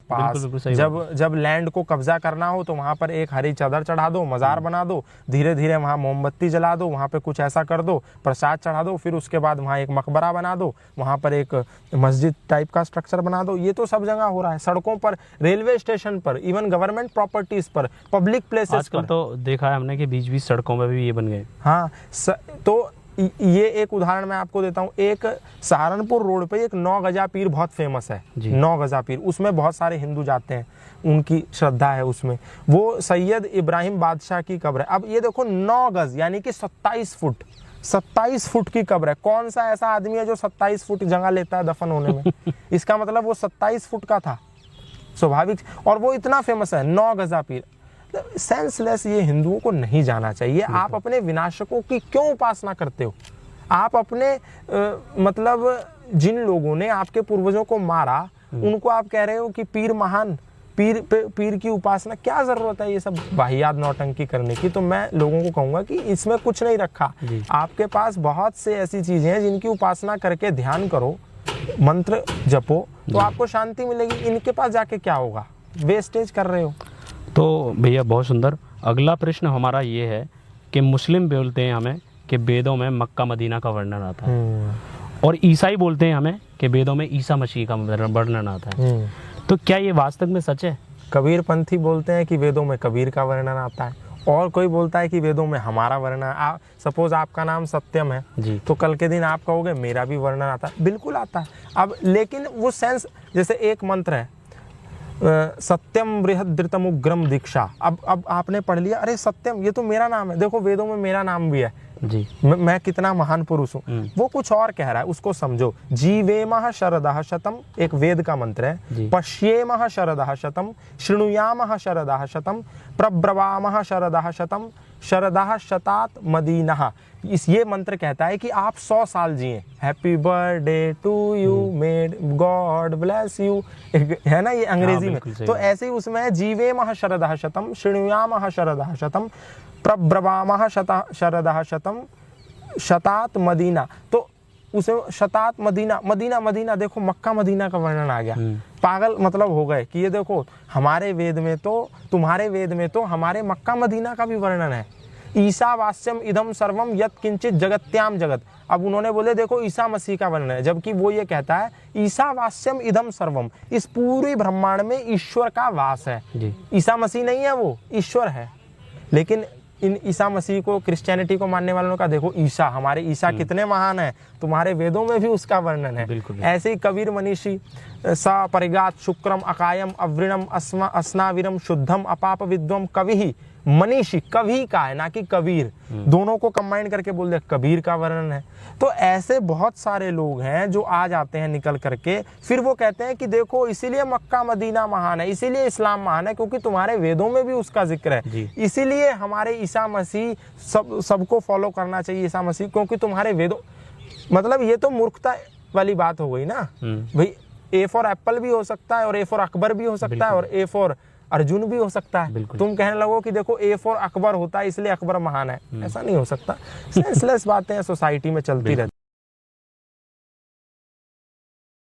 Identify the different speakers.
Speaker 1: पास। जब लैंड को कब्जा करना हो तो वहां पर एक हरी चादर चढ़ा दो, मजार बना दो, धीरे धीरे वहां मोमबत्ती जला दो, वहां पे कुछ ऐसा कर दो, प्रसाद चढ़ा दो, फिर उसके बाद वहां एक मकबरा बना दो, वहां पर एक मस्जिद टाइप का स्ट्रक्चर बना दो। ये तो सब जगह हो रहा है, सड़कों पर, रेलवे स्टेशन पर, इवन गवर्नमेंट प्रॉपर्टीज पर, पब्लिक प्लेसेस पर।
Speaker 2: तो देखा है हमने कि बीच बीच सड़कों में भी ये बन गए।
Speaker 1: हाँ, तो ये एक उदाहरण मैं आपको देता हूँ। एक सहारनपुर रोड पे एक 9 गजा पीर बहुत फेमस है, 9 गजा पीर, उसमें बहुत सारे हिंदू जाते हैं, उनकी श्रद्धा है उसमें। वो सैयद इब्राहिम बादशाह की कब्र है। अब ये देखो 9 गज यानी कि 27 फुट, 27 फुट की कब्र है। कौन सा ऐसा आदमी है जो 27 फुट जगह लेता है दफन होने में? इसका मतलब वो 27 फुट का था स्वाभाविक, और वो इतना फेमस है 9 गजा पीर। सेंसलेस, ये हिंदुओं को नहीं जाना चाहिए। आप अपने विनाशकों की क्यों उपासना करते हो? आप अपने मतलब जिन लोगों ने आपके पूर्वजों को मारा उनको आप कह रहे हो कि पीर महान, पीर की उपासना, क्या जरूरत है ये सब वाहियात नौटंकी करने की? तो मैं लोगों को कहूंगा कि इसमें कुछ नहीं रखा। आपके पास बहुत से ऐसी चीजें हैं जिनकी उपासना करके ध्यान करो, मंत्र जपो, तो आपको शांति मिलेगी। इनके पास जाके क्या होगा? वेस्टेज कर रहे हो।
Speaker 2: तो भैया बहुत सुंदर। अगला प्रश्न हमारा ये है कि मुस्लिम बोलते हैं हमें कि वेदों में मक्का मदीना का वर्णन आता है, और ईसाई बोलते हैं हमें कि वेदों में ईसा मसीह का वर्णन आता है। तो क्या ये वास्तव में सच है?
Speaker 1: कबीर पंथी बोलते हैं कि वेदों में कबीर का वर्णन आता है, और कोई बोलता है कि वेदों में हमारा वर्णन। सपोज आपका नाम सत्यम है
Speaker 2: जी,
Speaker 1: तो कल के दिन आप कहोगे मेरा भी वर्णन आता है। बिल्कुल आता है। अब लेकिन वो सेंस, जैसे एक मंत्र है सत्यम बृहद्रतम उग्रम दीक्षा। अब आपने पढ़ लिया, अरे सत्यम ये तो मेरा नाम है, देखो वेदों में मेरा नाम भी है
Speaker 2: जी,
Speaker 1: मैं कितना महान पुरुष हूँ। वो कुछ और कह रहा है, उसको समझो। जीवेमः शरदः शतम एक वेद का मंत्र है। पश्येमः शरदः शतम, शृणुयामः शरदः शतम, प्रब्रवामः शरदः शतम, शरदः शतात मदीनः। ये मंत्र कहता है कि आप 100 साल जिए। Happy birthday to you, may God bless you, है ना ये अंग्रेजी में। तो ऐसे ही उसमें है जीवेमः शरदः शतम, शृणुयामः शरदः शतम, प्रब्रवामः शरदः शतम, शतात मदीना। तो उसे शतात मदीना, मदीना मदीना देखो मक्का मदीना का वर्णन आ गया। पागल मतलब हो गए कि ये देखो हमारे वेद में तो, तुम्हारे वेद में तो हमारे मक्का मदीना का भी वर्णन है। ईसावास्यम इदम सर्वम यत् किंचित जगत्याम जगत। अब उन्होंने बोले देखो ईसा मसीह का वर्णन है, जबकि वो ये कहता है ईसावास्यम इदम सर्वम, इस पूरे ब्रह्मांड में ईश्वर का वास है। ईसा मसीह नहीं है, वो ईश्वर है। लेकिन इन ईसा मसीह को, क्रिश्चियनिटी को मानने वालों का देखो ईसा, हमारे ईसा कितने महान है, तुम्हारे वेदों में भी उसका वर्णन है। ऐसे ही कबीर मनीषी स परिगात शुक्रम अकायम अवृणम अस्नाविरम शुद्धम अपाप विद्वम कवि मनीषी, कवि का है ना कि कबीर, दोनों को कंबाइन करके बोल दे कबीर का वर्णन है। तो ऐसे बहुत सारे लोग हैं जो आ जाते हैं निकल करके, फिर वो कहते हैं कि देखो इसीलिए मक्का मदीना महान है, इसीलिए इस्लाम महान है क्योंकि तुम्हारे वेदों में भी उसका जिक्र है, इसीलिए हमारे ईसा मसीह सबको फॉलो करना चाहिए ईसा मसीह, क्योंकि तुम्हारे वेदों। मतलब ये तो मूर्खता वाली बात हो गई ना भाई। ए फॉर एप्पल भी हो सकता है, और ए फॉर अकबर भी हो सकता है, और ए फॉर अर्जुन भी हो सकता है। तुम कहने लगो कि देखो ए फॉर अकबर होता है इसलिए अकबर महान है, ऐसा नहीं हो सकता। सेंसलेस बातें सोसाइटी में चलती रहती।